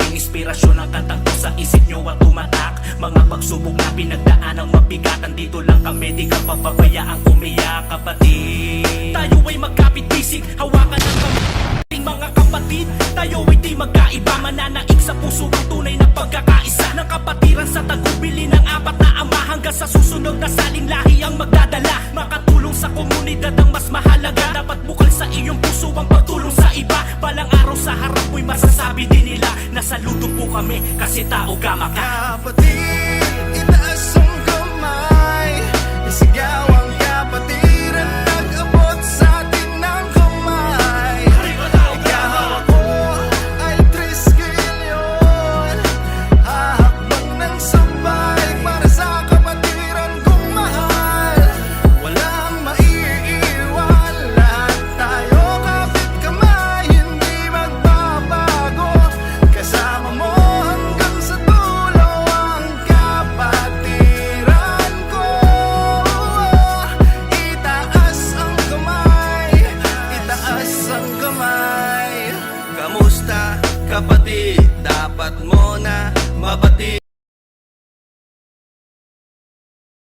Naging inspirasyon ang kantang to sa isip nyo at tumatak. Mga pagsubok na pinagdaan ang mabigat. Andito lang kami, di ka papabayaang umiyak, kapatid. Tayo ay magkapit-bisig, hawakan ang ating mga kapatid. Tayo ay di magkaiba, mananaig sa puso ang tunay na pagkakaisa. Ng kapatiran sa tagubili ng apat na ama, hanggang sa susunod na saling lahi ang magdadala. Makatulong sa komunidad ang mas mahalaga. Dapat bukal sa iyong puso ang pagtulong sa iba. Balang araw sa harap mo'y masasabi din nila na saludo po kami kasi tao gama ka. Kapatid, itaas ang kamay, isigaw ang kapatiran, nag-abot sa atin ng kamay. Ikaw ako ay triskilyon, hahakbang ng sabay para sa kapatiran kong mahal. Walang maiiwan, lahat tayo kapit kamay, hindi magbabago. Kasama mo hanggang sa dulo ang kapatiran ko. Itaas ang kamay, itaas ang kamay. Kamusta kapatid? Dapat mo na mabati.